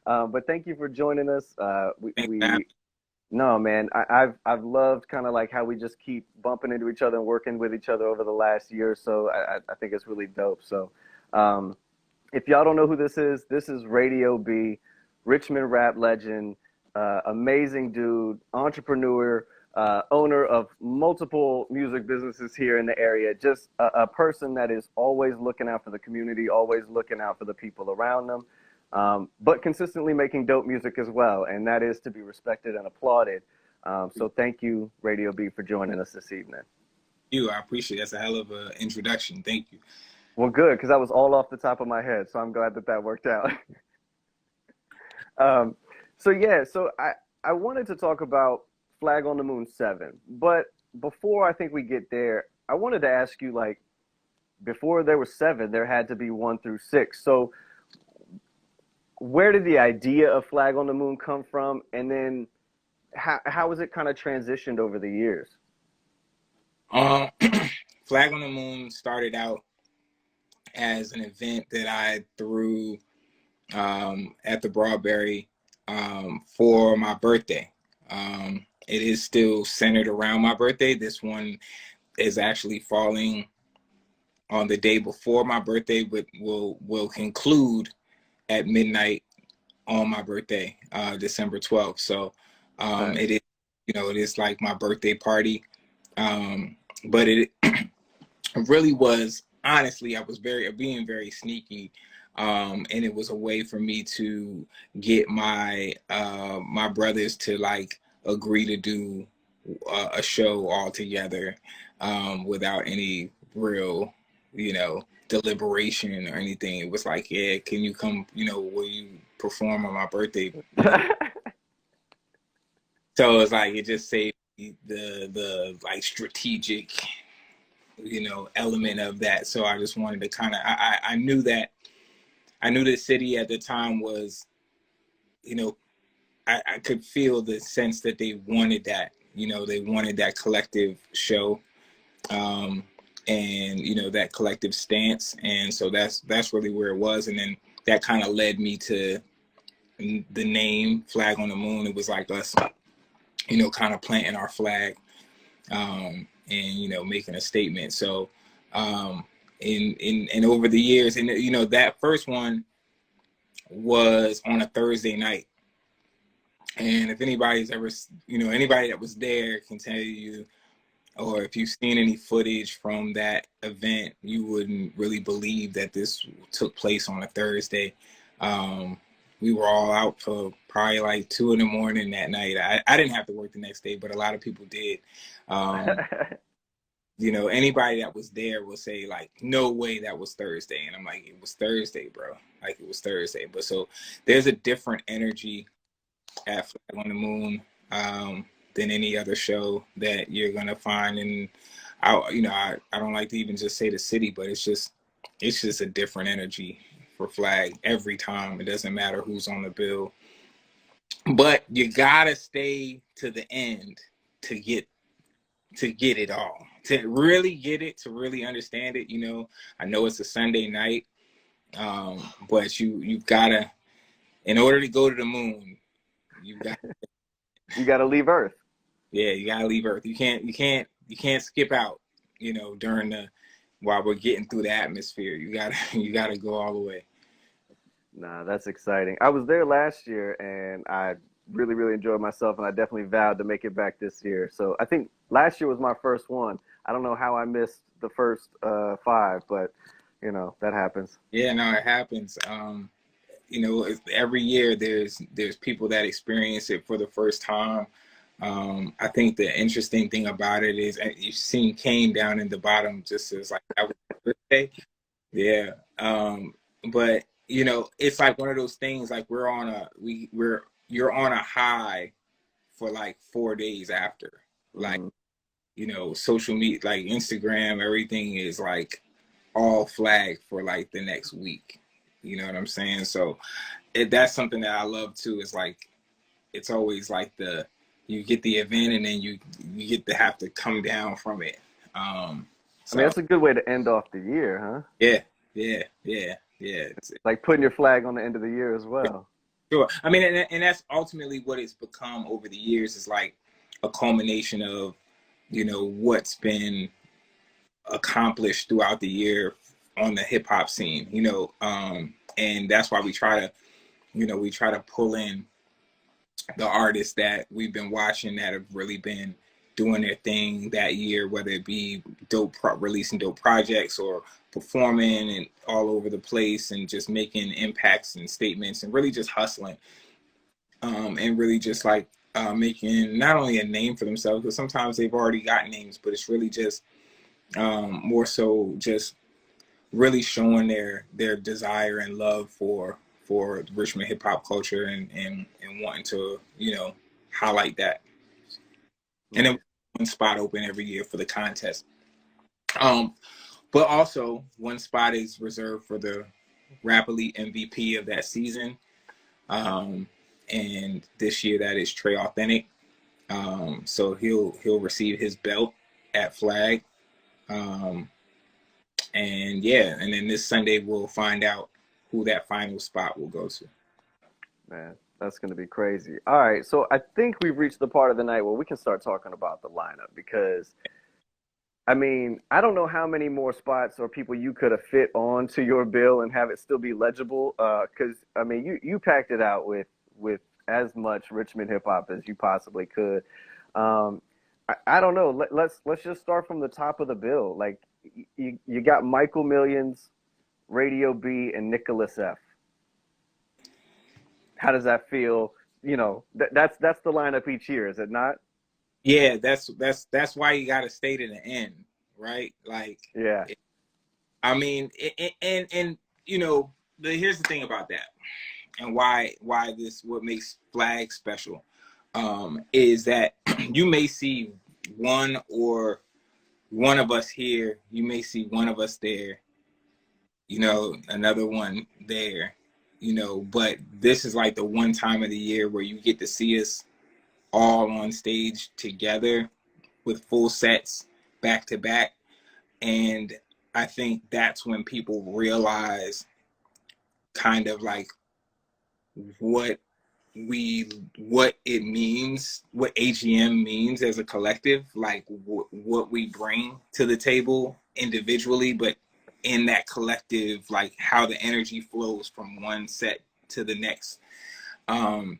But thank you for joining us. Thanks for having No, man, I've loved kind of like how we just keep bumping into each other and working with each other over the last year or so. I think it's really dope. So, um, if y'all don't know who this is Radio B, Richmond rap legend, amazing dude, entrepreneur, owner of multiple music businesses here in the area. Just a person that is always looking out for the community, always looking out for the people around them, but consistently making dope music as well. And that is to be respected and applauded. So thank you, Radio B, for joining us this evening. you. I appreciate it. That's a hell of an introduction. Thank you. Well, good, because that was all off the top of my head. So I'm glad that that worked out. Um, so I wanted to talk about Flag on the Moon 7, but before I think we get there, I wanted to ask you, like, before there was 7, there had to be 1 through 6. So where did the idea of Flag on the Moon come from, and then how has it kind of transitioned over the years? Um, Flag on the Moon started out as an event that I threw at the Broadberry for my birthday. It is still centered around my birthday. This one is actually falling on the day before my birthday, but will conclude at midnight on my birthday, December 12th. So Nice. it is, it is like my birthday party. But it really was, honestly, I was being very sneaky. And it was a way for me to get my brothers to like agree to do a show all together, without any real, deliberation or anything. It was like, yeah, can you come, will you perform on my birthday? So it's like, it just saved the like strategic, element of that. So I just wanted to kind of, I knew that, I knew the city at the time was, you know, I could feel the sense that they wanted that, they wanted that collective show, um, and, that collective stance. And so that's really where it was. And then that kind of led me to the name Flag on the Moon. It was like us, kind of planting our flag, and, making a statement. So, in over the years, and, that first one was on a Thursday night. And if anybody's ever, anybody that was there can tell you, or if you've seen any footage from that event, you wouldn't really believe that this took place on a Thursday. Um, we were all out for probably like 2 in the morning that night. I didn't have to work the next day, but a lot of people did. Um, Anybody that was there will say like, no way that was Thursday. And I'm like, it was Thursday, bro. Like, it was Thursday. But so there's a different energy at Flag on the Moon, than any other show that you're gonna find. And I don't like to even just say the city, but it's just a different energy for Flag every time. It doesn't matter who's on the bill, but you gotta stay to the end to get it all, to really get it, to really understand it. I know it's a Sunday night, but you've gotta, in order to go to the moon, you got You got to leave Earth. yeah, you gotta leave Earth. You can't skip out, during while we're getting through the atmosphere. You gotta you gotta go all the way. Nah, that's exciting. I was there last year and I really, really enjoyed myself, and I definitely vowed to make it back this year. So I think last year was my first one. I don't know how I missed the first 5, but that happens. Yeah, no, it happens. Every year there's people that experience it for the first time. I think the interesting thing about it is, you've seen Kane down in the bottom, just as like that was his birthday. Yeah. But it's like one of those things, like you're on a high for like 4 days after. Like, Hmm. social media, like Instagram, everything is like all flagged for like the next week. You know what I'm saying? So that's something that I love too. Is like, it's always like you get the event, and then you get to have to come down from it. I mean, So that's a good way to end off the year, huh? yeah, yeah, yeah, yeah. Like putting your flag on the end of the year as well. Sure. I mean, and that's ultimately what it's become over the years, is like a culmination of, what's been accomplished throughout the year on the hip hop scene, and that's why we try to pull in the artists that we've been watching that have really been doing their thing that year, whether it be releasing dope projects or performing and all over the place and just making impacts and statements and really just hustling, and really just like making not only a name for themselves, because sometimes they've already got names, but it's really just more so just really showing their desire and love for Richmond hip hop culture, and wanting to highlight that. And then Nice. one spot open every year for the contest. Um, but also one spot is reserved for the Rap Elite MVP of that season. Um, and this year that is Trey Authentic. So he'll receive his belt at Flag. Um, and yeah, and then this Sunday we'll find out who that final spot will go to. Man, that's going to be crazy. All right, so I think we've reached the part of the night where we can start talking about the lineup because, I mean, I don't know how many more spots or people you could have fit onto your bill and have it still be legible. Because I mean, you packed it out with as much Richmond hip hop as you possibly could. Um, I don't know. Let's just start from the top of the bill. Like you got Michael Millions, Radio B, and Nicholas F. How does that feel? That's the lineup each year, is it not? Yeah, that's why you got to stay to the end, right? Like, Yeah. I mean, and here's the thing about that, and why this what makes Flag special, is that you may see one of us here, you may see one of us there, another one there, but this is like the one time of the year where you get to see us all on stage together with full sets back to back. And I think that's when people realize kind of like what what it means, what AGM means as a collective, like what we bring to the table individually, but in that collective, like how the energy flows from one set to the next, um,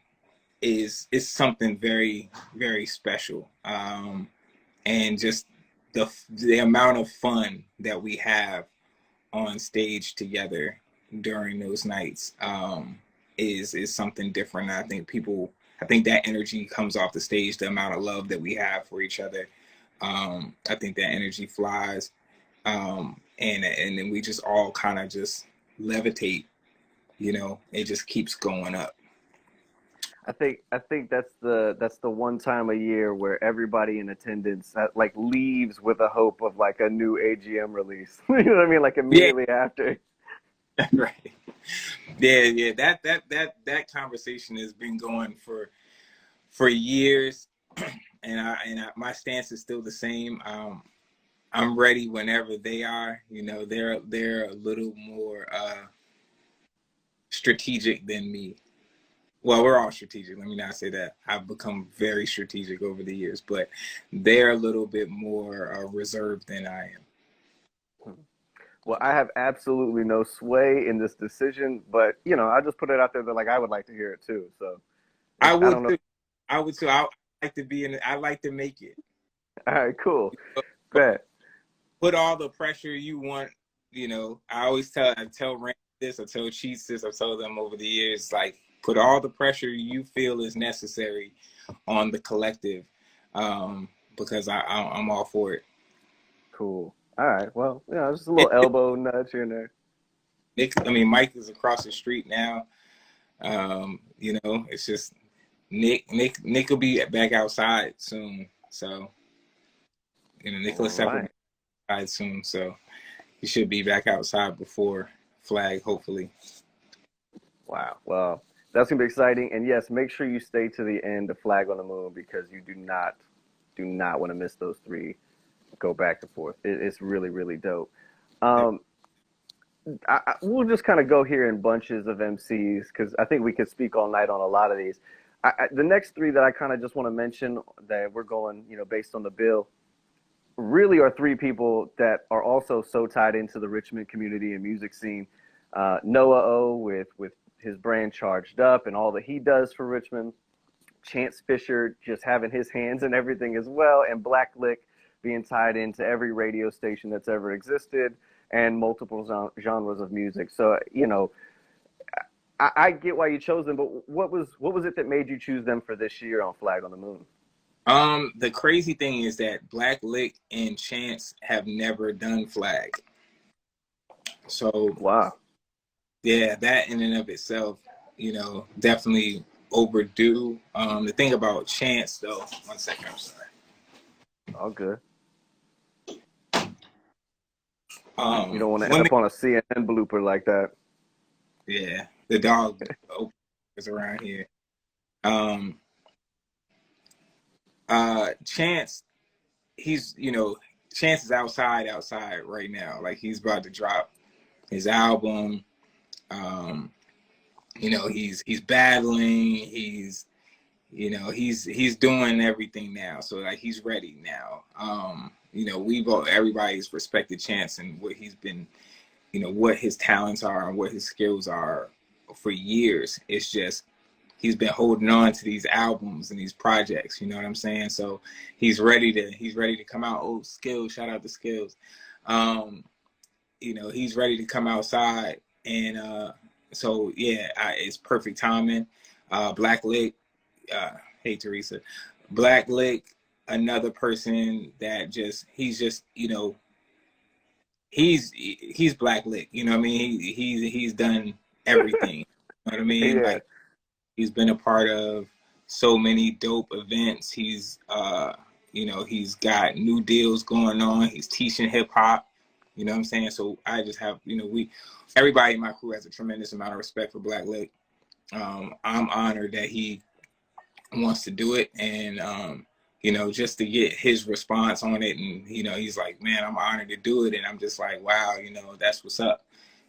is something very, very special. And just the amount of fun that we have on stage together during those nights, is something different. I think that energy comes off the stage. The amount of love that we have for each other, I think that energy flies, and then we just all kind of just levitate. It just keeps going up. I think that's the one time a year where everybody in attendance like leaves with a hope of like a new AGM release. You know what I mean? Like Yeah, immediately after. right. Yeah. That conversation has been going for years, and my stance is still the same. I'm ready whenever they are. They're a little more strategic than me. Well, we're all strategic. Let me not say that. I've become very strategic over the years, but they're a little bit more reserved than I am. Well, I have absolutely no sway in this decision, but I just put it out there that like I would like to hear it too. So I I would don't know. too. I would too. I like to be in. I like to make it. All right, cool. Bet. Put all the pressure you want. I tell Rand this, I tell Cheats this, I tell them over the years, like put all the pressure you feel is necessary on the collective, because I'm all for it. Cool. All right. Well, just a little elbow nudge here and there. Mike is across the street now. It's just Nick will be back outside soon. So All Nicholas will be right. outside soon. So he should be back outside before Flag, hopefully. Wow. Well, that's gonna be exciting. And yes, make sure you stay to the end of Flag on the Moon because you do not want to miss those three go back and forth. It's really really dope. Um, we'll just kind of go here in bunches of MCs because I think we could speak all night on a lot of these. The next three that I kind of just want to mention that we're going, based on the bill, really are three people that are also so tied into the Richmond community and music scene. Noah O with his brand Charged Up and all that he does for Richmond. Chance Fisher just having his hands in everything as well, and Black Lick being tied into every radio station that's ever existed and multiple genres of music. So, I get why you chose them, but what was it that made you choose them for this year on Flag on the Moon? The crazy thing is that Black Lick and Chance have never done Flag. So Wow. yeah, that in and of itself, definitely overdue. The thing about Chance though, 1 second, I'm sorry. All good. You don't want to One end thing, up on a CNN blooper like that. yeah, the dog is around here. Chance, Chance is outside right now. Like he's about to drop his album. He's battling. He's doing everything now. So like he's ready now. Everybody's respected Chance and what he's been, what his talents are and what his skills are for years. It's just he's been holding on to these albums and these projects, you know what I'm saying? So he's ready to come out. Oh, Skills, shout out to Skills. He's ready to come outside. And so yeah, it's perfect timing. Black Lick, hey Teresa. Black Lick, another person that he's Black Lick, you know what I mean? He's done everything. You know what I mean? Yeah. Like he's been a part of so many dope events. He's got new deals going on. He's teaching hip hop. You know what I'm saying? So I just have, everybody in my crew has a tremendous amount of respect for Black Lick. I'm honored that he wants to do it, and just to get his response on it, and he's like, man, I'm honored to do it, and I'm just like, wow, that's what's up.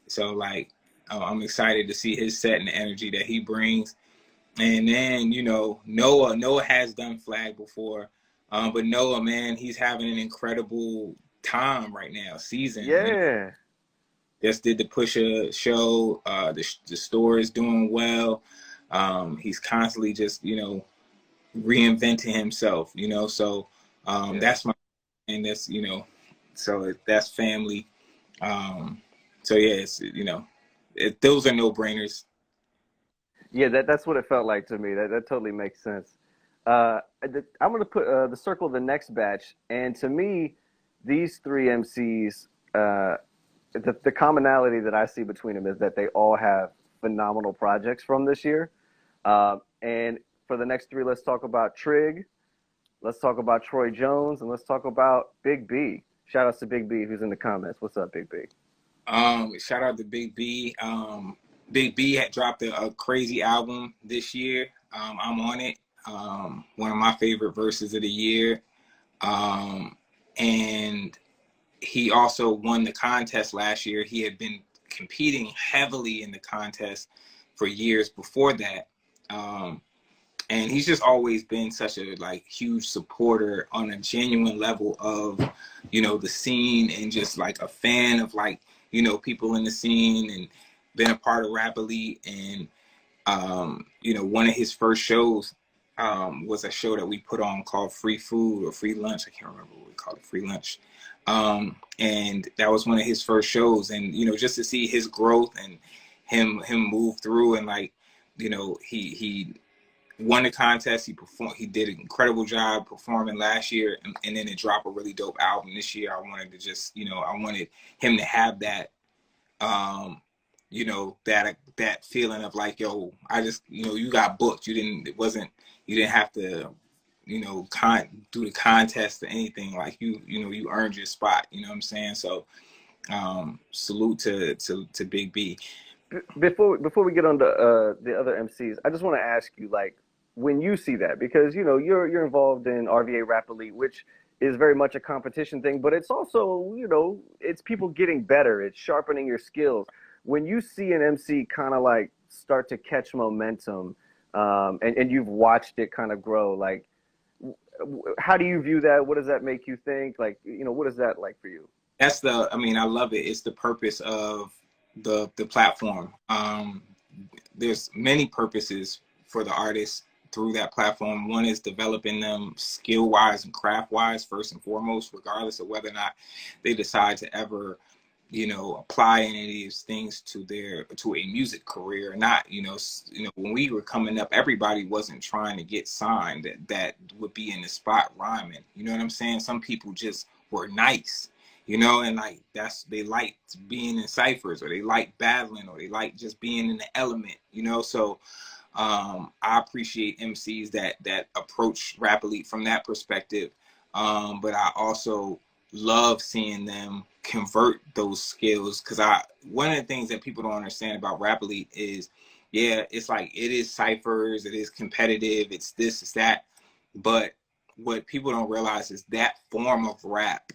So like, I'm excited to see his set and the energy that he brings. And then, Noah has done Flag before. But Noah, man, he's having an incredible time right now, season. Yeah. Just did the Pusha show. The store is doing well. He's constantly just, reinventing himself, So Yeah. that's and that's, so that's family. So yeah, it's, those are no-brainers. Yeah, that's what it felt like to me. That totally makes sense. I'm going to put the circle the next batch, and to me, these three MCs, the commonality that I see between them is that they all have phenomenal projects from this year. And for the next three, let's talk about Trig, let's talk about Troy Jones, and let's talk about Big B. Shout outs to Big B who's in the comments. What's up, Big B? Shout out to Big B. Big B had dropped a crazy album this year. I'm on it. One of my favorite verses of the year. And he also won the contest last year. He had been competing heavily in the contest for years before that. And he's just always been such a huge supporter on a genuine level of, the scene, and just like a fan of people in the scene, and been a part of Rap Elite. And, one of his first shows was a show that we put on called Free Food or Free Lunch. I can't remember what we called it, Free Lunch. And that was one of his first shows. And, just to see his growth and him move through, and he won the contest. He did an incredible job performing last year, and then to drop a really dope album this year. I wanted to just, I wanted him to have that, that feeling of like, yo, I just, you got booked. You didn't have to, do the contest or anything. Like you earned your spot. You know what I'm saying? So, salute to Big B. Before we get on to the other MCs, I just want to ask you, like, when you see that, because you're involved in RVA Rap Elite, which is very much a competition thing, but it's also, you know, it's people getting better. It's sharpening your skills. When you see an MC kind of like start to catch momentum, and you've watched it kind of grow, like, how do you view that? What does that make you think? Like, you know, what is that like for you? That's the, I mean, I love it. It's the purpose of the platform. There's many purposes for the artists through that platform. One is developing them skill wise and craft wise, first and foremost, regardless of whether or not they decide to ever, you know, apply any of these things to a music career or not. You know, when we were coming up, everybody wasn't trying to get signed that would be in the spot rhyming. You know what I'm saying? Some people just were nice, you know, and like they liked being in ciphers, or they liked battling, or they liked just being in the element, you know. So I appreciate MCs that approach Rap Elite from that perspective. But I also love seeing them convert those skills, because one of the things that people don't understand about Rap Elite is, yeah, it's like it is ciphers, it is competitive, it's this, it's that. But what people don't realize is that form of rap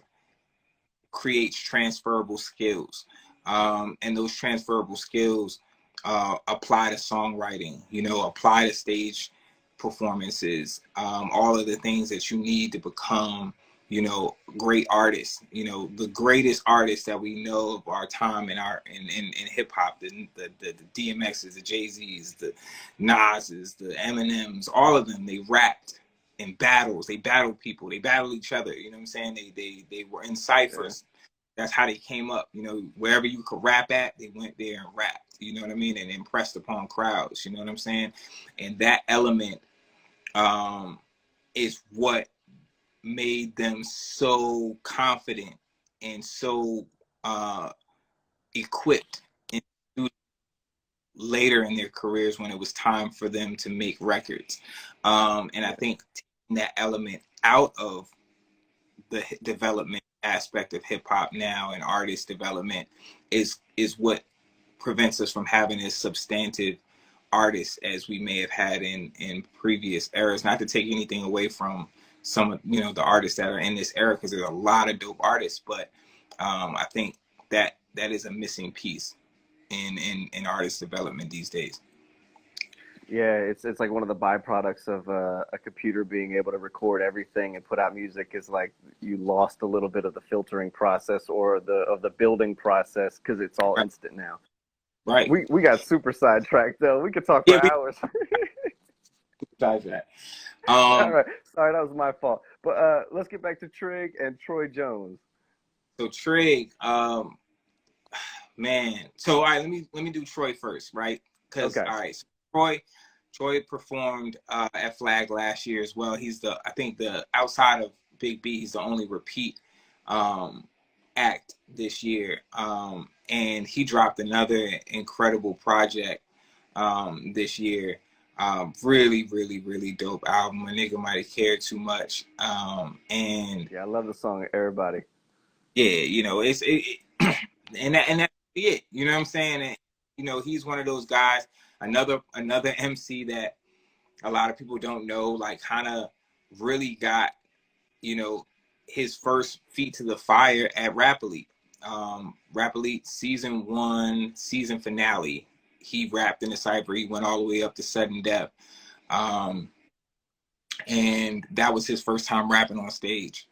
creates transferable skills. And those transferable skills apply to songwriting, you know, apply to stage performances, all of the things that you need to become, you know, great artists. You know, the greatest artists that we know of our time in hip hop, the DMXs, the Jay-Z's, the Nas's, the Eminems, all of them, they rapped in battles. They battled people. They battled each other. You know what I'm saying? They were in Yeah. ciphers. That's how they came up. You know, wherever you could rap at, they went there and rapped. You know what I mean? And impressed upon crowds. You know what I'm saying? And that element is what made them so confident and so equipped in later in their careers when it was time for them to make records. And I think taking that element out of the development aspect of hip hop now and artist development is what prevents us from having as substantive artists as we may have had in previous eras. Not to take anything away from some of, you know, the artists that are in this era, because there's a lot of dope artists, but I think that is a missing piece in artist development these days. Yeah, it's like one of the byproducts of a computer being able to record everything and put out music is like you lost a little bit of the filtering process or the building process because it's all Right. instant now. Right. We got super sidetracked though. We could talk for Yeah, we hours. besides that. All Um, right, sorry, that was my fault. But let's get back to Trig and Troy Jones. so Trig, man. So all right, let me do Troy first, right? Because Okay, all right, so Troy performed at Flag last year as well. He's I think the outside of Big B, he's the only repeat um, act this year, and he dropped another incredible project this year. Really, really, really dope album. A nigga might have cared too much, and yeah, I love the song Everybody. yeah, you know, and that's it. You know what I'm saying? And, you know, he's one of those guys. Another MC that a lot of people don't know, like kind of really got, you know, his first feet to the fire at Rap Elite. Rap Elite season 1 season finale. He rapped in the cypher. He went all the way up to sudden death, um, and that was his first time rapping on stage.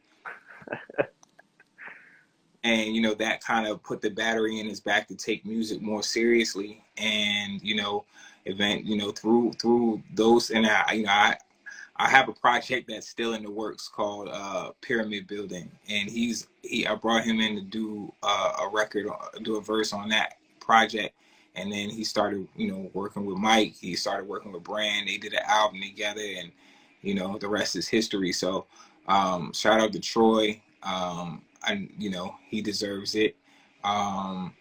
And you know that kind of put the battery in his back to take music more seriously. And you know, through those, and I have a project that's still in the works called Pyramid Building, and I brought him in to do a record, do a verse on that project. And then he started, you know, working with Mike. He started working with Brand. They did an album together, and you know, the rest is history. So shout out to Troy. You know, he deserves it. Um,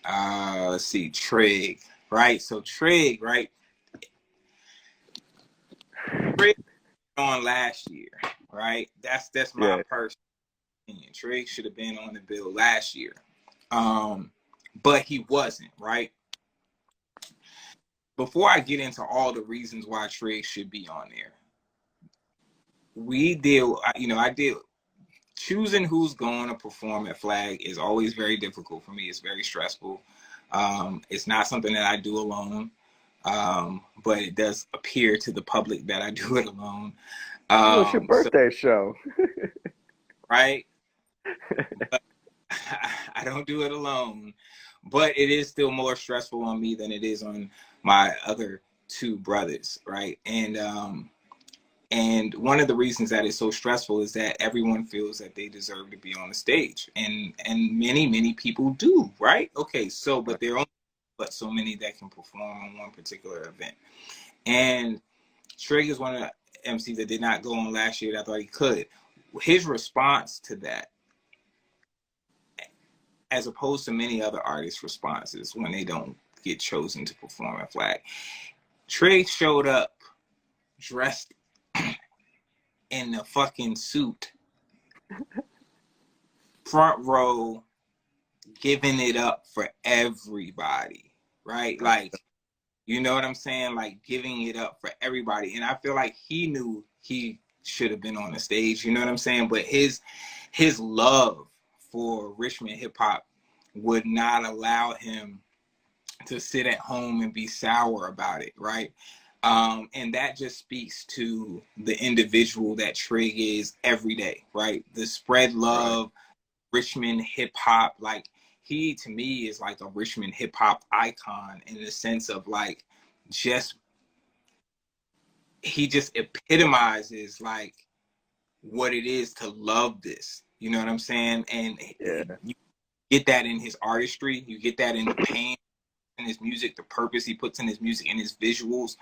let's see, Trig, right? So Trig, right? Trig on last year, right? That's my Yeah, personal opinion. Trig should have been on the bill last year, but he wasn't, right? Before I get into all the reasons why Trig should be on there, we deal, I deal, choosing who's going to perform at Flag is always very difficult for me. It's very stressful. It's not something that I do alone, but it does appear to the public that I do it alone. Well, it's your So, birthday show. right, but I don't do it alone, but it is still more stressful on me than it is on my other two brothers, right? And one of the reasons that it's so stressful is that everyone feels that they deserve to be on the stage, and many people do, right? Okay, so but there are only but so many that can perform on one particular event, and Trig is one of the MCs that did not go on last year that I thought he could. His response to that, as opposed to many other artists' responses when they don't get chosen to perform at Flag, Trig showed up dressed in the fucking suit, front row, giving it up for everybody, right? Like, you know what I'm saying? Like giving it up for everybody. And I feel like he knew he should have been on the stage, you know what I'm saying? But his love for Richmond hip hop would not allow him to sit at home and be sour about it, right? And that just speaks to the individual that Trig is every day, right? The spread Right. love, Richmond hip hop, like he to me is like a Richmond hip hop icon in the sense of like just he just epitomizes like what it is to love this. You know what I'm saying? And Yeah. you get that in his artistry, you get that in the pain in his music, the purpose he puts in his music and his visuals.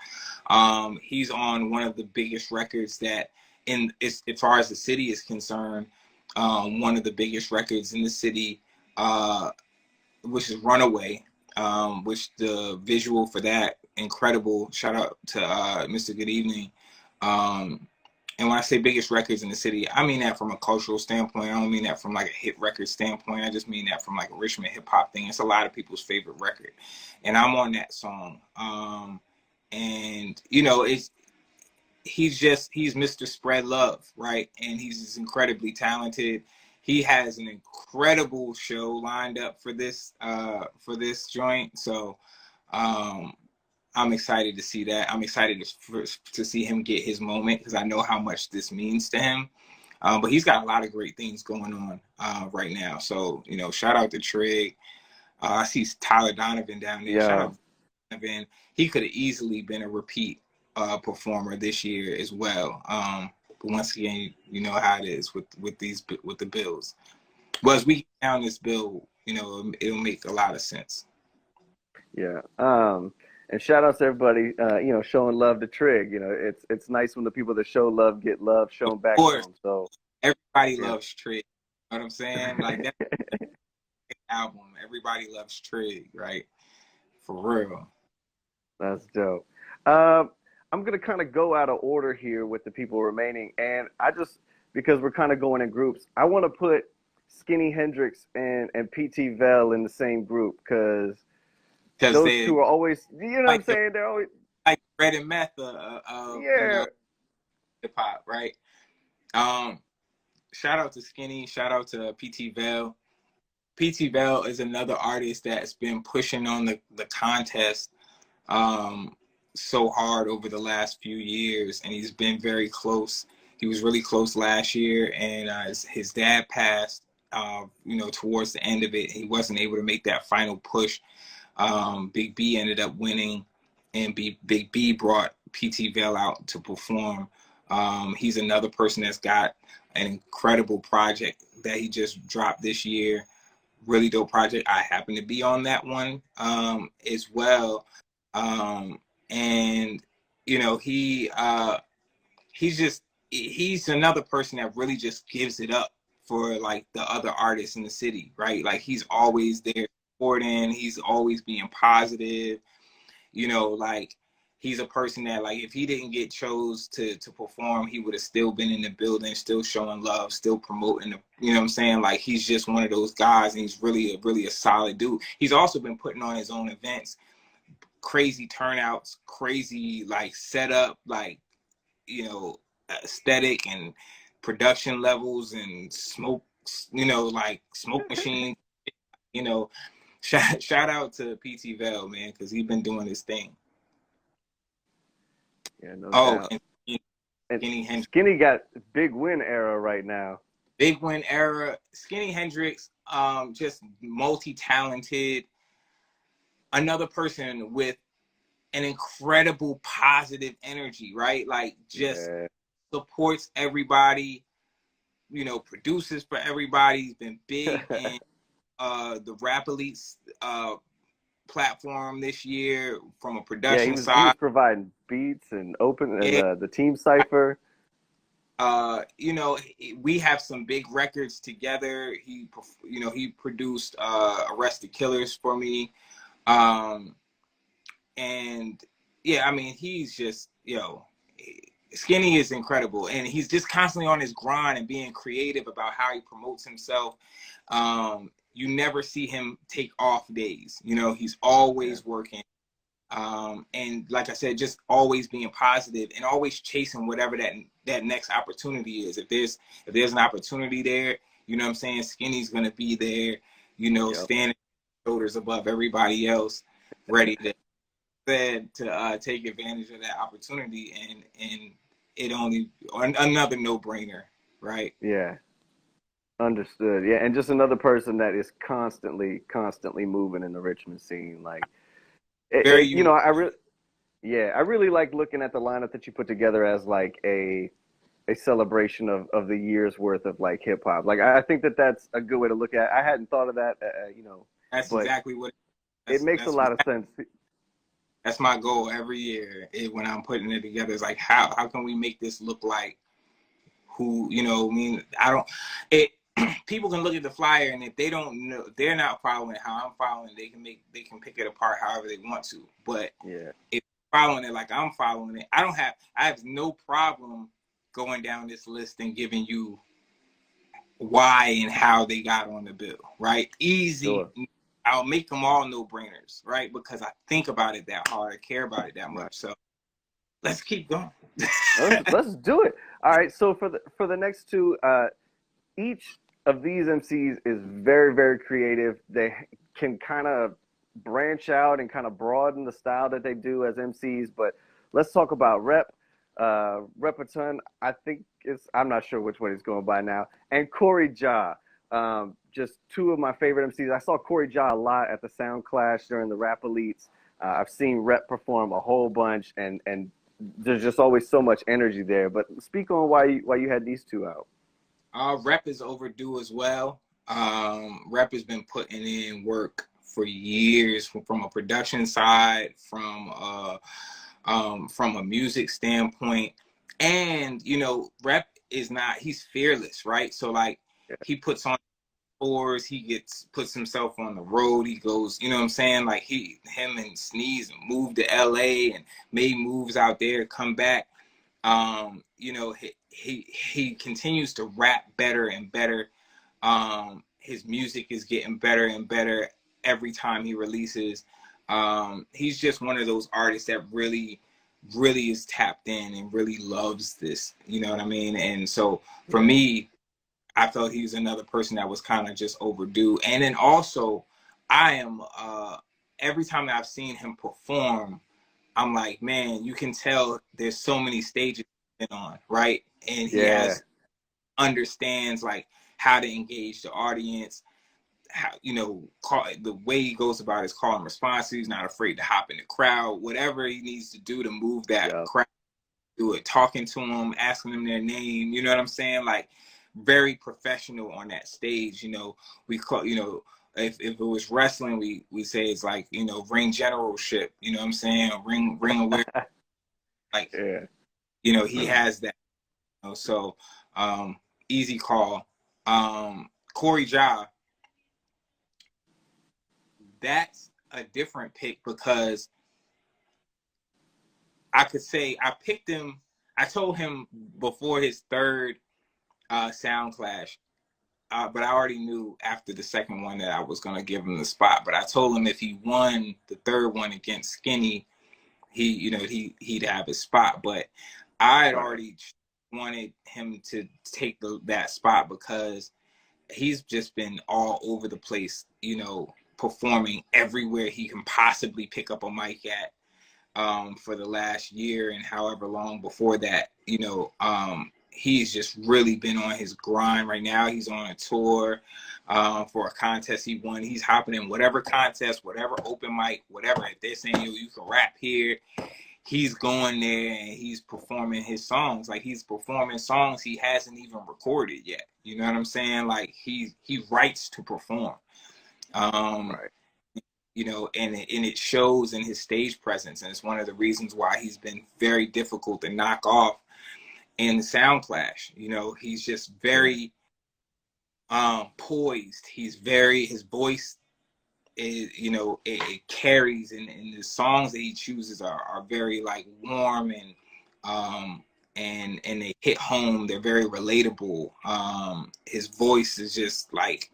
He's on one of the biggest records that as far as the city is concerned, one of the biggest records in the city, which is Runaway, which the visual for that incredible. Shout out to Mr. Good Evening. And when I say biggest records in the city, I mean that from a cultural standpoint. I don't mean that from like a hit record standpoint. I just mean that from like a Richmond hip hop thing. It's a lot of people's favorite record, and I'm on that song. And you know, he's Mr. Spread Love, right? And he's just incredibly talented. He has an incredible show lined up for this joint. So I'm excited to see that. I'm excited to see him get his moment because I know how much this means to him. But he's got a lot of great things going on right now. So, you know, shout out to Trig. I see Tyler Donovan down there. Shout Yeah. out to Donovan. He could have easily been a repeat performer this year as well. But once again, you know how it is with the bills. Well, as we get down this bill, you know, it'll make a lot of sense. Yeah. And shout outs to everybody, showing love to Trig. You know, it's nice when the people that show love get love Of shown back to course, them. So everybody yeah. loves Trig. You know what I'm saying? Like that album, everybody loves Trig, right? For real. That's dope. Um, I'm gonna kind of go out of order here with the people remaining, and because we're kind of going in groups, I want to put Skinny Hendrix and PT Vel in the same group because Because those they two are always, you know what I'm like the saying? They're always, like bread and meth you yeah, know, hip hop, right? Um, shout out to Skinny, shout out to PT Vel. PT Vel is another artist that's been pushing on the contest um, so hard over the last few years, and he's been very close. He was really close last year, and his dad passed. You know, towards the end of it, he wasn't able to make that final push. Big B ended up winning, and Big B brought PT Vel out to perform. He's another person that's got an incredible project that he just dropped this year. Really dope project. I happen to be on that one as well. Um, and you know, he's another person that really just gives it up for like the other artists in the city, right? Like he's always there supporting, he's always being positive, you know, like he's a person that like if he didn't get chose to perform, he would have still been in the building, still showing love, still promoting the, you know what I'm saying? Like he's just one of those guys, and he's really a solid dude. He's also been putting on his own events, crazy turnouts, crazy like setup, like, you know, aesthetic and production levels and smoke, like smoke machines, you know, shout out to PT Vel, man, because he's been doing his thing. Yeah, no Oh, doubt. and And Skinny Hendrix, Skinny got big win era right now. big win era. Skinny Hendrix, just multi-talented, another person with an incredible positive energy, right? Like just Yeah. supports everybody, produces for everybody. He's been big in the Rap Elites platform this year from a Yeah, production he was side. providing beats and open and Yeah. the team cipher. We have some big records together. He produced Arrested Killers for me. And yeah, I mean, he's just, Skinny is incredible, and he's just constantly on his grind and being creative about how he promotes himself. You never see him take off days. He's Yeah. always working. And like I said, just always being positive and always chasing whatever that next opportunity is. If there's an opportunity there, you know what I'm saying, Skinny's gonna be there, Yep. standing shoulders above everybody else, ready to take advantage of that opportunity, and it only another no-brainer, right? Yeah. Understood. Yeah, and just another person that is constantly moving in the Richmond scene. Like, Very you know, unique. I really like looking at the lineup that you put together as like a celebration of the year's worth of like hip hop. Like, I think that that's a good way to look at it. I hadn't thought of that, That's but exactly what. it makes a lot of sense. That's my goal every year. When I'm putting it together, it's like how can we make this look like who, I mean, I don't. It people can look at the flyer, and if they don't know, they're not following it how I'm following. They can pick it apart however they want to. But Yeah. if following it like I'm following it, I have no problem going down this list and giving you why and how they got on the bill, right? Easy. Sure. I'll make them all no-brainers, right? Because I think about it that hard, I care about it that Right. much. So let's keep going. Let's do it. All right. So for the next two, each of these MCs is very creative. They can kind of branch out and kind of broaden the style that they do as MCs. But let's talk about Repaton. I think I'm not sure which one he's going by now, and Corey Ja. Just two of my favorite MCs. I saw Corey Ja a lot at the Sound Clash during the Rap Elites. I've seen Rep perform a whole bunch, and there's just always so much energy there. But speak on why you had these two out. Rep is overdue as well. Rep has been putting in work for years from a production side, from a music standpoint, and Rep he's fearless, right? So like he puts on tours, puts himself on the road, he goes, you know what I'm saying? Like him and Sneeze moved to LA and made moves out there, come back. He continues to rap better and better. His music is getting better and better every time he releases. He's just one of those artists that really is tapped in and really loves this, you know what I mean? And so for me, I felt he was another person that was kind of just overdue. And then also, I am every time that I've seen him perform, I'm like, man, you can tell there's so many stages he's been on, right? And he Yeah. understands like how to engage the audience, how the way he goes about his call and response. He's not afraid to hop in the crowd, whatever he needs to do to move that Yeah. crowd. Do it, talking to them, asking them their name. You know what I'm saying? Like very professional on that stage. We call if it was wrestling, we say it's like ring generalship. You know what I'm saying? Ring aware. Like Yeah. he has that. So easy call. Corey Ja, that's a different pick because I could say I picked him. I told him before his third Sound Clash, but I already knew after the second one that I was going to give him the spot. But I told him if he won the third one against Skinny, he'd have his spot. But I had Right. already wanted him to take that spot because he's just been all over the place, you know, performing everywhere he can possibly pick up a mic at, for the last year and however long before that. You know, he's just really been on his grind right now. He's on a tour for a contest he won. He's hopping in whatever contest, whatever open mic, whatever. If they're saying, yo, you can rap here, he's going there and he's performing his songs. Like, he's performing songs he hasn't even recorded yet. You know what I'm saying? Like, he writes to perform. Right. You know, and it shows in his stage presence, and it's one of the reasons why he's been very difficult to knock off in the sound clash. You know, he's just very poised. He's very, his voice is, you know, it carries, and the songs that he chooses are very like warm and they hit home. They're very relatable. His voice is just like,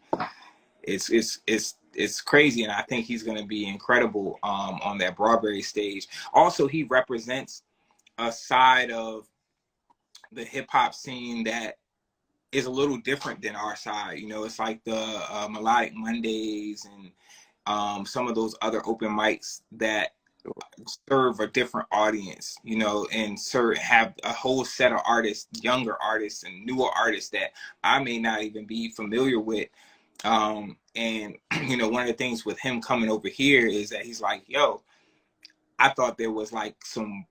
it's crazy, and I think he's going to be incredible on that Broadway stage. Also, he represents a side of the hip hop scene that is a little different than our side. You know, it's like the Melodic Mondays and some of those other open mics that serve a different audience, you know, and have a whole set of artists, younger artists and newer artists that I may not even be familiar with. And you know, one of the things with him coming over here is that he's like, yo, I thought there was like some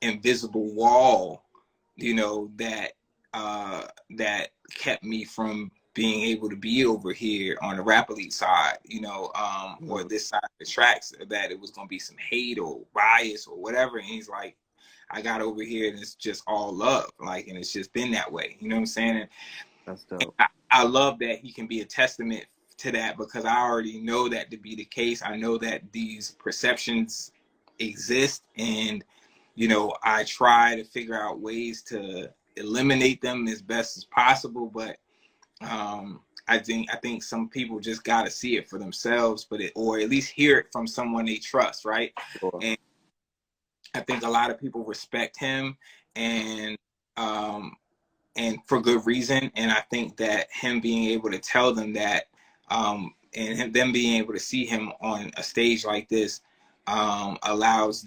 invisible wall, you know, that that kept me from being able to be over here on the Rap Elite side, you know, or this side of the tracks, that it was going to be some hate or bias or whatever. And he's like, I got over here and it's just all love, like, and it's just been that way. You know what I'm saying? And That's dope. I love that he can be a testament to that, because I already know that to be the case. I know that these perceptions exist, and you know, I try to figure out ways to eliminate them as best as possible. But I think some people just got to see it for themselves, or at least hear it from someone they trust, right? Sure. And I think a lot of people respect him, and for good reason. And I think that him being able to tell them that, and them being able to see him on a stage like this, allows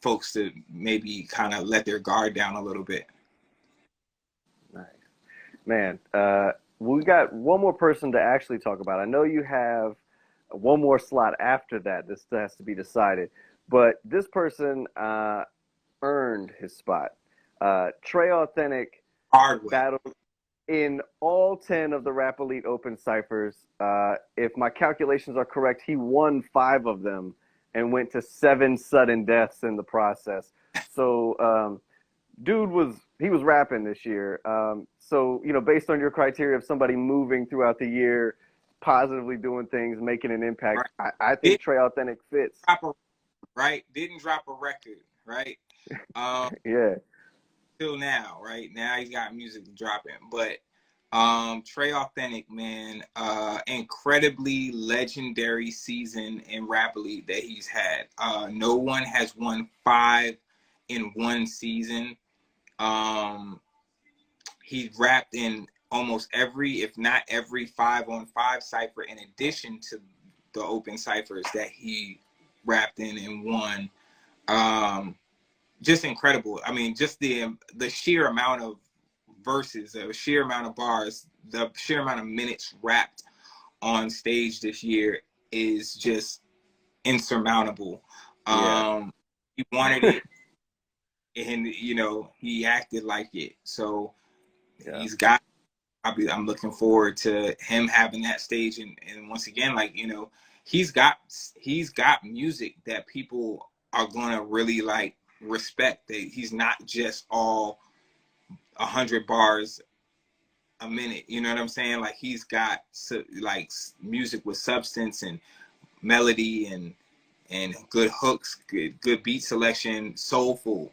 folks to maybe kind of let their guard down a little bit. Nice. Man, we got one more person to actually talk about. I know you have one more slot after that. This still has to be decided. But this person earned his spot. Trey Authentic Hard way. battled in all 10 of the Rap Elite Open ciphers. If my calculations are correct, he won 5 of them and went to 7 sudden deaths in the process. So, dude was rapping this year. So, you know, based on your criteria of somebody moving throughout the year, positively doing things, making an impact, Right. I think Trey Authentic fits. Didn't drop a record, right? Yeah. Till now, right? Now he's got music dropping. But Trey Authentic, man, incredibly legendary season in Rap Elite that he's had. No one has won 5 in one season. He rapped in almost every, if not every, 5-on-5 cipher, in addition to the open ciphers that he rapped in and won. Just incredible. I mean, just the sheer amount of verses, the sheer amount of bars, the sheer amount of minutes rapped on stage this year is just insurmountable. Yeah. He wanted it, and you know, he acted like it. So Yeah. he's got. I'm looking forward to him having that stage, and once again, like, you know, he's got music that people are gonna really like respect. That he's not just all 100 bars a minute. You know what I'm saying? Like, he's got like music with substance and melody and good hooks, good beat selection, soulful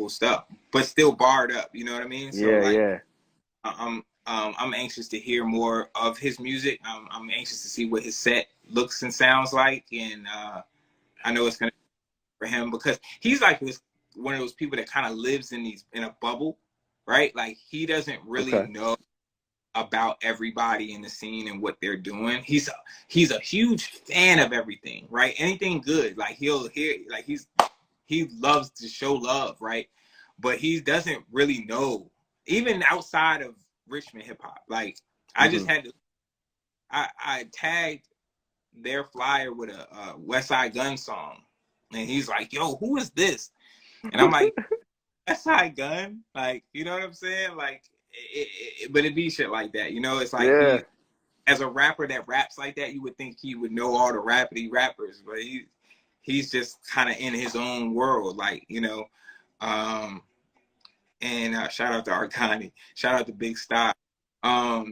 stuff, but still barred up. You know what I mean? So Yeah, like, yeah. I'm anxious to hear more of his music. I'm anxious to see what his set looks and sounds like, and I know it's gonna be for him, because he's like one of those people that kind of lives in a bubble, right? Like he doesn't really Okay. know about everybody in the scene and what they're doing. He's a huge fan of everything, right? Anything good, like he'll hear, like he loves to show love, right? But he doesn't really know, even outside of Richmond hip hop. Like I just Hmm. had to, I tagged their flyer with a West Side Gun song, and he's like, "Yo, who is this?" And I'm like, "West Side Gun," like you know what I'm saying? Like, but it be shit like that, you know? It's like Yeah. he, as a rapper that raps like that, you would think he would know all the rapidy rappers, but he's just kind of in his own world, like you know. Um, and shout out to Arcani, shout out to Big Style. Yeah.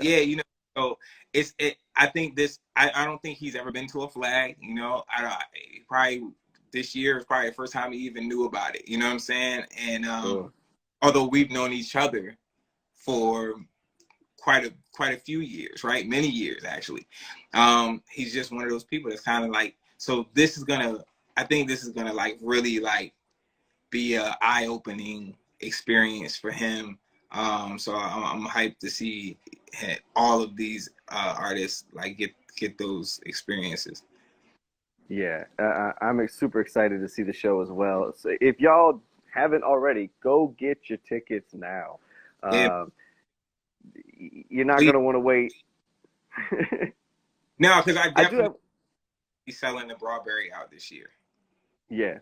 Yeah, you know, so it. I think this. I don't think he's ever been to a flag. You know, I probably this year is probably the first time he even knew about it. You know what I'm saying? And Sure. although we've known each other for quite a few years, right? Many years actually. He's just one of those people that's kind of like. So this is gonna. I think this is gonna like really like be a eye-opening experience for him. So I'm hyped to see all of these artists like get those experiences. Yeah. I'm super excited to see the show as well. So if y'all haven't already, go get your tickets now. Yeah, Um, you're not please. gonna want to wait. No, because I I do definitely have. be selling the Strawberry out this year. Yeah.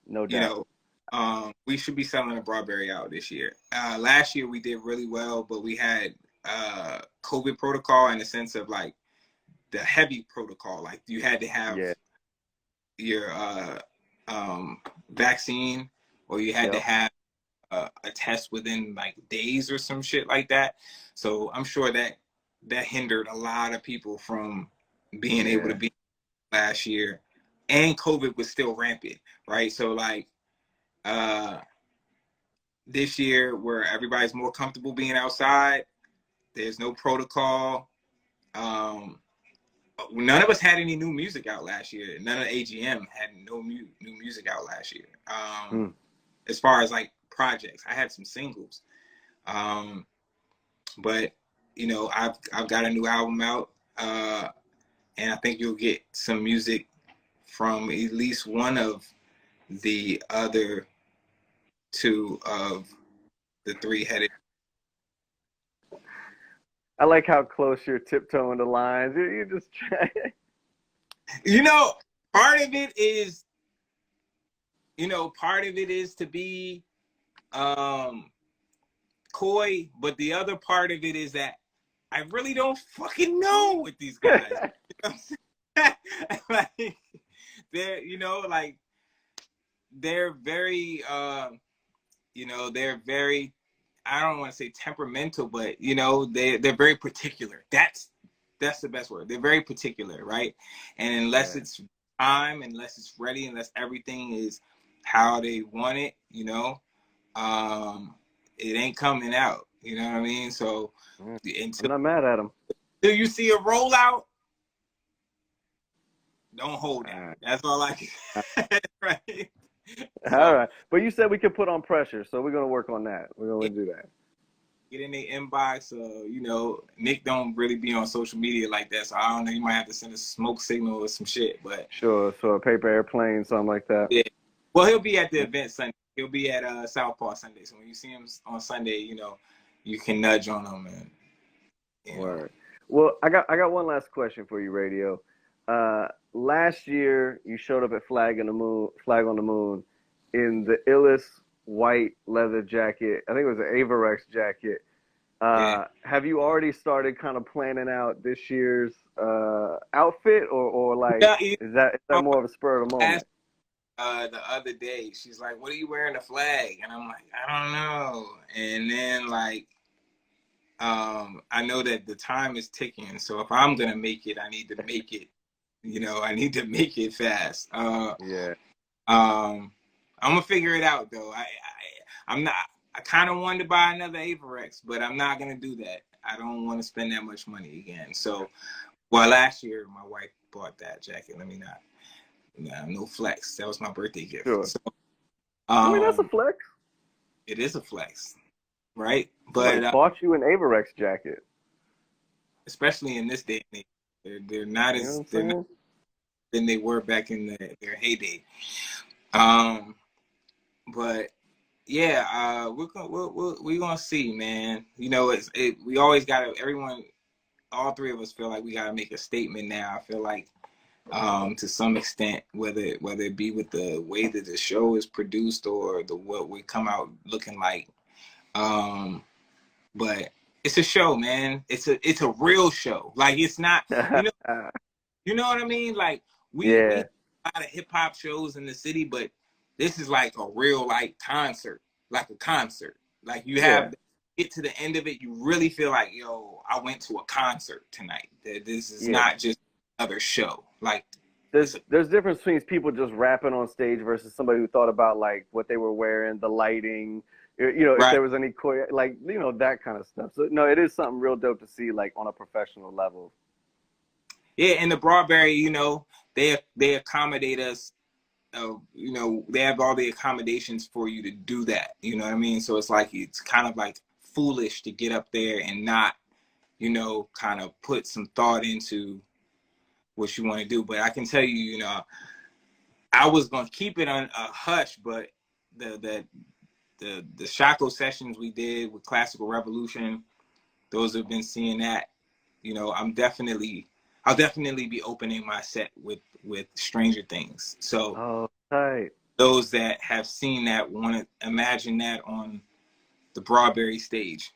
No You doubt. know, we should be selling the Strawberry out this year. Last year we did really well, but we had COVID protocol in the sense of like the heavy protocol. Like you had to have Yeah. your vaccine, or you had to Yep. have a test within like days or some shit like that. So I'm sure that hindered a lot of people from being able to Yeah. be last year, and COVID was still rampant, right? So like uh, this year, where everybody's more comfortable being outside, there's no protocol. Um, None of us had any new music out last year. None of AGM had new music out last year. Hmm. As far as like projects, I had some singles, um, but you know, I've got a new album out, and I think you'll get some music from at least one of the other two of the three-headed. I like how close you're tiptoeing the lines. You just try. You know, part of it is, part of it is to be um coy, but the other part of it is that I really don't fucking know with these guys. You know what I'm saying? Like they're, like they're very they're very, I don't want to say temperamental, but they're very particular. That's the best word. They're very particular, right? And unless Yeah. it's time, unless it's ready, unless everything is how they want it, it ain't coming out. You know what I mean? So I'm until not mad at him. you see a rollout, don't hold All out. right. That's all I can. Right? All So right. But you said we could put on pressure, so we're gonna work on that. We're yeah, gonna do that. get in their inbox. Nick don't really be on social media like that, so I don't know. You might have to send a smoke signal or some shit. But Sure. So a paper airplane, something like that. yeah, well, he'll be at the event Sunday. He'll be at South Park Sunday. So when you see him on Sunday, you can nudge on him and you know. Word. Well, I got one last question for you, Radio. Last year you showed up at Flag on the Moon, in the illest white leather jacket. I think it was an Avarex jacket. Yeah. Have you already started kind of planning out this year's outfit, or like Yeah, is that more of a spur of the asked moment? the other day. She's like, "What are you wearing a flag?" And I'm like, "I don't know." And then like, I know that the time is ticking. So if I'm gonna make it, I need to make it. I need to make it fast. Yeah. I'm gonna figure it out though. I'm not. I kind of wanted to buy another Avarex, but I'm not gonna do that. I don't want to spend that much money again. So, well, last year my wife bought that jacket. Let me not. No flex. That was my birthday gift. Sure. So, I mean, that's a um, flex. it is a flex. right? Somebody But bought you an Averex jacket. especially in this day and age, they're not You know as what they're I'm not saying? than they were back in their heyday. Um, but yeah, we're gonna see, man. You know, we always gotta everyone, all three of us feel like we gotta make a statement now. I feel like to some extent, whether it be with the way that the show is produced or the what we come out looking like. Um, but it's a show, man. It's a real show. Like it's not, you know, you know what I mean? Like we Yeah, have a lot of hip hop shows in the city, but this is like a real like concert, like a concert. Like you yeah. have get to the end of it, you really feel like, yo, I went to a concert tonight. That this is Yeah. not just another show. Like it's There's difference between people just rapping on stage versus somebody who thought about like what they were wearing, the lighting, you know, if right. there was any like you know that kind of stuff. So no, it is something real dope to see like on a professional level. Yeah, and the Broadberry, you know, they accommodate us. You know, they have all the accommodations for you to do that. You know what I mean? So it's kind of like foolish to get up there and not, you know, kind of put some thought into what you want to do. But I can tell you, you know, I was gonna keep it on a hush, but the the the Shaco sessions we did with Classical Revolution, those who've been seeing that, you know, I'll definitely be opening my set with Stranger Things. So Oh, tight. those that have seen that want to imagine that on the Broadberry stage.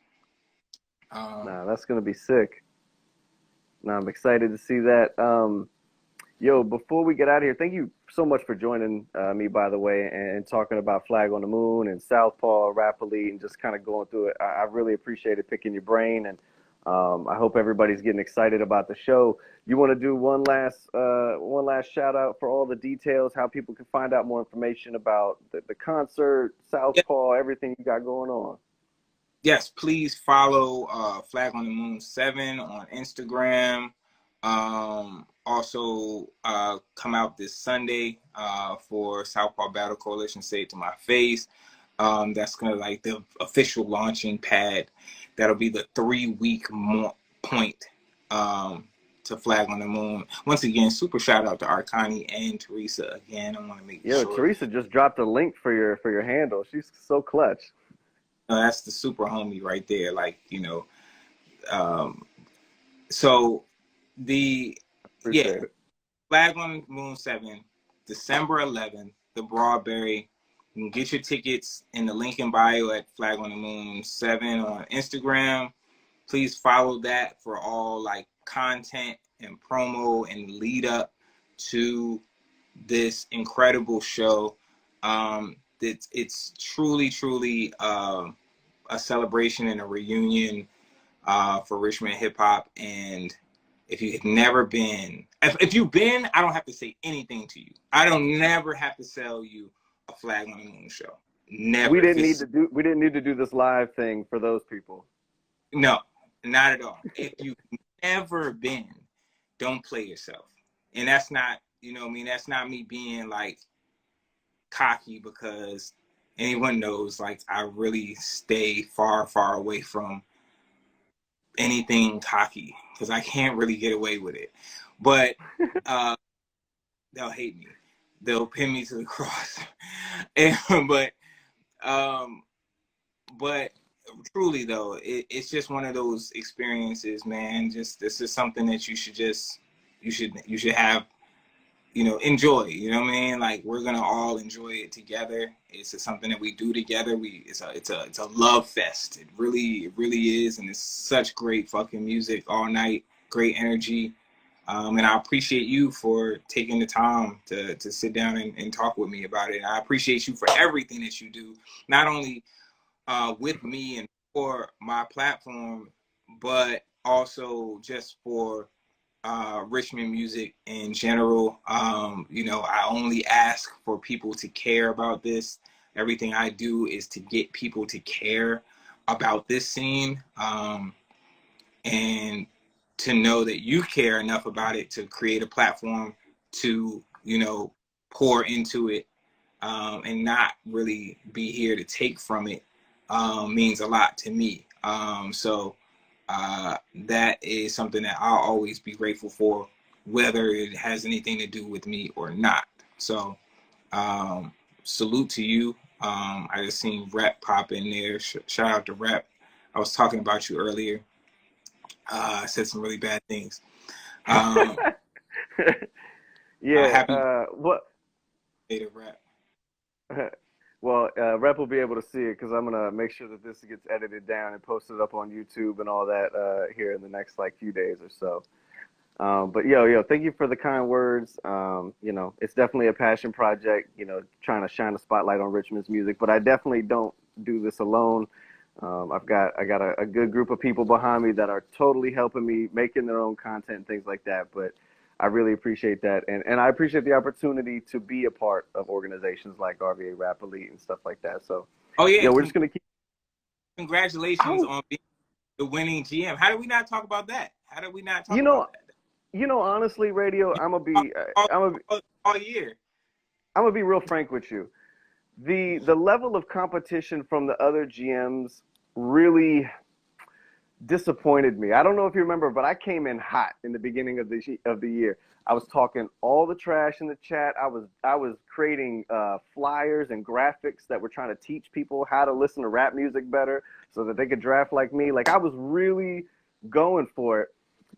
Um, Nah, that's gonna be sick. Nah, I'm excited to see that. Yo, before we get out of here, thank you so much for joining me, by the way, and talking about Flag on the Moon and Southpaw, Rap Elite, and just kind of going through it. I really appreciated picking your brain, and I hope everybody's getting excited about the show. You want to do one last shout out for all the details, how people can find out more information about the concert, yeah, Southpaw, everything you got going on. yes, please follow Flag on the Moon 7 on Instagram. Also, come out this Sunday for Southpaw Battle Coalition, Say It to My Face. That's gonna like the official launching pad. That'll be the 3-week point to Flag on the Moon. Once again, super shout out to Arcani and Teresa. Again, I want to make Yo, sure Teresa just dropped a link for your handle. She's so clutch. that's the super homie right there. Like, you know, um, so the yeah, Appreciate it. Flag on the Moon 7, December 11th, the Broadberry. You can get your tickets in the link in bio at Flag on the Moon 7 on Instagram. Please follow that for all like content and promo and lead up to this incredible show. It's truly a celebration and a reunion for Richmond hip hop. And if you have never been, if you've been, I don't have to say anything to you. I don't never have to sell you a Flag on the Moon show. Never. If it's We didn't need to do this live thing for those people. no, not at all. If you've never been, don't play yourself. And that's not, you know what I mean, that's not me being like cocky, because anyone knows like I really stay far away from anything cocky because I can't really get away with it. But uh, they'll hate me. They'll pin me to the cross. and, um, but truly though, it's just one of those experiences, man. Just this is something that you should have, you know, enjoy. You know what I mean? Like we're gonna all enjoy it together. It's just something that we do together. It's a love fest. It really is, and it's such great fucking music all night. Great energy. And I appreciate you for taking the time to sit down and talk with me about it. I appreciate you for everything that you do, not only with me and for my platform, but also just for Richmond music in general. You know, I only ask for people to care about this. Everything I do is to get people to care about this scene, and to know that you care enough about it to create a platform to, you know, pour into it, and not really be here to take from it. means a lot to me. So that is something that I'll always be grateful for, whether it has anything to do with me or not. So salute to you. I just seen Rep pop in there. Shout out to Rep. I was talking about you earlier. I said some really bad things. Yeah. Happy What? birthday to Rep. Well, Rep will be able to see it because I'm gonna make sure that this gets edited down and posted up on YouTube and all that here in the next like few days or so. But yo, thank you for the kind words. It's definitely a passion project. Trying to shine a spotlight on Richmond's music, but I definitely don't do this alone. I got a good group of people behind me that are totally helping me making their own content and things like that. But I really appreciate that, and I appreciate the opportunity to be a part of organizations like RVA Rap Elite and stuff like that. So, Oh yeah, we're just gonna keep. congratulations on being the winning GM. How did we not talk about that? How did we not talk You about know, that? honestly, radio. All, all year. I'm gonna be real frank with you. The level of competition from the other GMs really disappointed me. I don't know if you remember, but I came in hot in the beginning of the year. I was talking all the trash in the chat. I was creating flyers and graphics that were trying to teach people how to listen to rap music better so that they could draft like me. Like I was really going for it.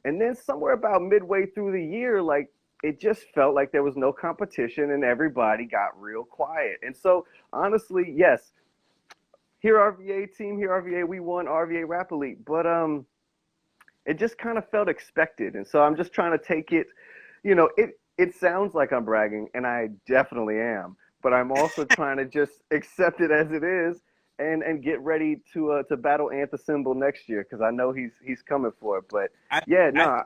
And then somewhere about midway through the year, like it just felt like there was no competition and everybody got real quiet. And so honestly, yes, here RVA team, here RVA, we won RVA Rap Elite, but it just kind of felt expected. And so I'm just trying to take it, it sounds like I'm bragging, and I definitely am, but I'm also trying to just accept it as it is and get ready to battle Anthem next year because I know he's coming for it. But I, yeah, I no,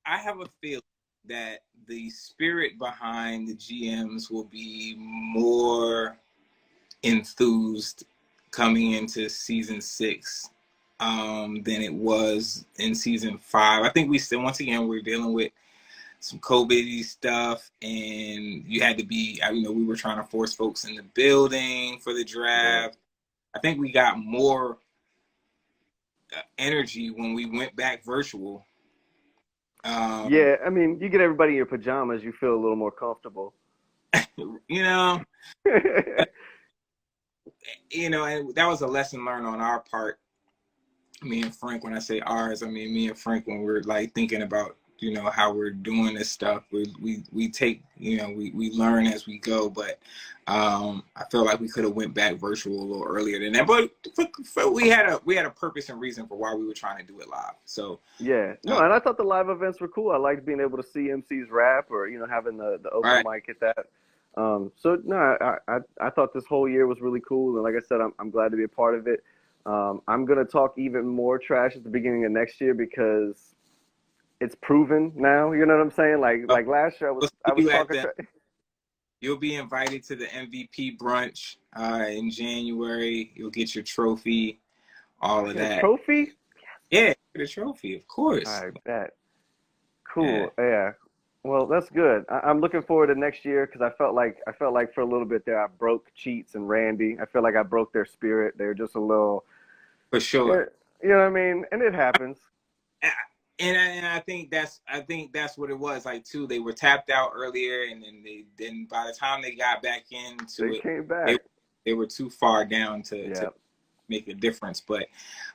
I have a feeling that the spirit behind the GMs will be more enthused coming into season 6 than it was in season 5. I think we still, once again, we're dealing with some COVID stuff, and you had to be, we were trying to force folks in the building for the yeah. draft. I think we got more energy when we went back virtual. Yeah, I mean, you get everybody in your pajamas, you feel a little more comfortable. You know, and that was a lesson learned on our part. Me and Frank, when I say ours, I mean me and Frank when we're like thinking about how we're doing this stuff. We take we learn as we go, but I feel like we could have went back virtual a little earlier than that. But we had a purpose and reason for why we were trying to do it live. So Yeah, no, and I thought the live events were cool. I liked being able to see MCs rap or having the open right, mic at that. So no, I thought this whole year was really cool, and like I said, I'm glad to be a part of it. I'm gonna talk even more trash at the beginning of next year because it's proven now. You know what I'm saying? Like last year, we'll I see was you at talking the. trash. You'll be invited to the MVP brunch in January. You'll get your trophy, all I of get a that. trophy. Yeah, get a trophy, of course. I bet. Yeah. Cool. Yeah. Well, that's good. I'm looking forward to next year because I felt like for a little bit there I broke Cheats and Randy. I feel like I broke their spirit. They're just a little, For yeah, sure. you know what I mean? And it happens. And I think that's what it was like too. They were tapped out earlier, and then by the time they got back into They it, came they back. they were too far down to Yeah. make a difference. But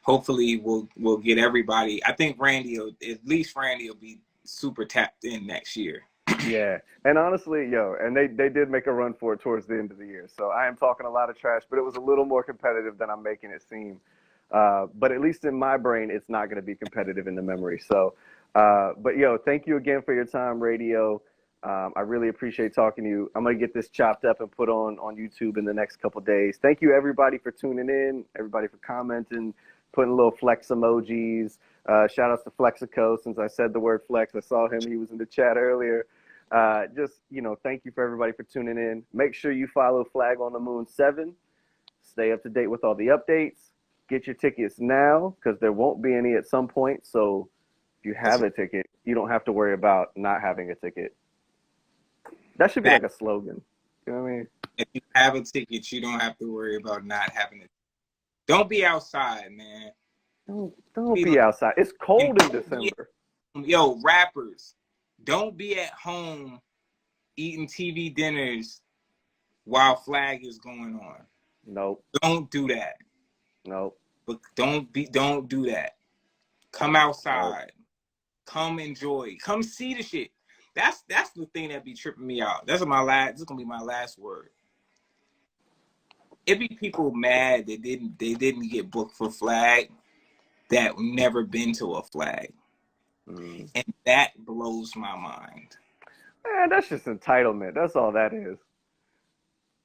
hopefully we'll get everybody. I think Randy will be super tapped in next year. Yeah. And honestly, and they did make a run for it towards the end of the year. So I am talking a lot of trash, but it was a little more competitive than I'm making it seem. But at least in my brain, it's not going to be competitive in the memory. So, but thank you again for your time, radio. I really appreciate talking to you. I'm going to get this chopped up and put on YouTube in the next couple days. Thank you, everybody, for tuning in, everybody for commenting, putting little flex emojis. Shout outs to Flexico. Since I said the word flex, I saw him. He was in the chat earlier. Thank you for everybody for tuning in. Make sure you follow Flag on the Moon 7. Stay up to date with all the updates. Get your tickets now because there won't be any at some point. So if you have a ticket, you don't have to worry about not having a ticket. That should be like a slogan. You know what I mean? If you have a ticket, you don't have to worry about not having it. Don't be outside, man. Don't be outside. It's cold in December. Yo, rappers, don't be at home eating TV dinners while flag is going on. Nope. Don't do that. Nope. But don't do that. Come outside. Nope. Come enjoy. Come see the shit. That's the thing that be tripping me out. This is gonna be my last word. It be people mad that they didn't get booked for flag that never been to a flag. And that blows my mind. Man, that's just entitlement. That's all that is.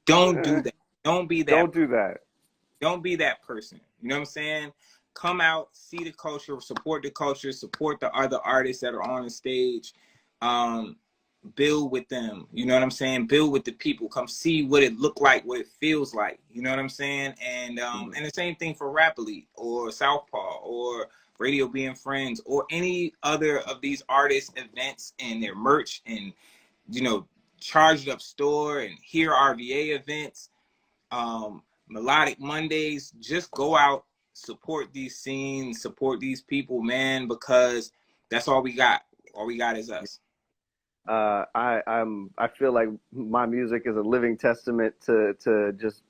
Don't do that. Don't be that. Don't do that. Don't be that person. You know what I'm saying? Come out, see the culture, support the other artists that are on the stage. Build with them. You know what I'm saying? Build with the people. Come see what it look like, what it feels like. You know what I'm saying? And and the same thing for Rap Elite or Southpaw or Radio Being Friends or any other of these artists events and their merch and, you know, Charged Up Store and Here RVA events, Melodic Mondays. Just go out, support these scenes, support these people, man, because that's all we got. All we got is us. I feel like my music is a living testament to just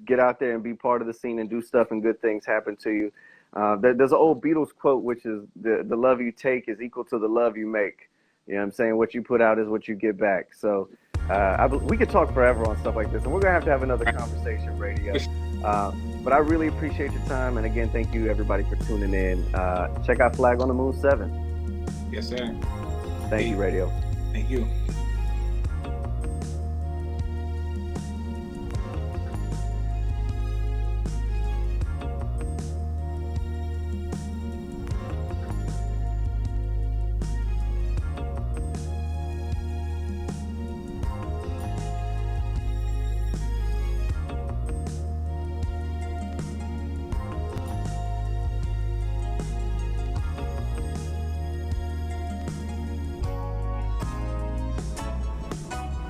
get out there and be part of the scene and do stuff and good things happen to you. There's an old Beatles quote, which is the love you take is equal to the love you make. You know what I'm saying? What you put out is what you get back. So we could talk forever on stuff like this, and we're going to have another conversation, Radio. But I really appreciate your time. And again, thank you, everybody, for tuning in. Check out Flag on the Moon 7. Yes, sir. Thank you, Radio. Thank you.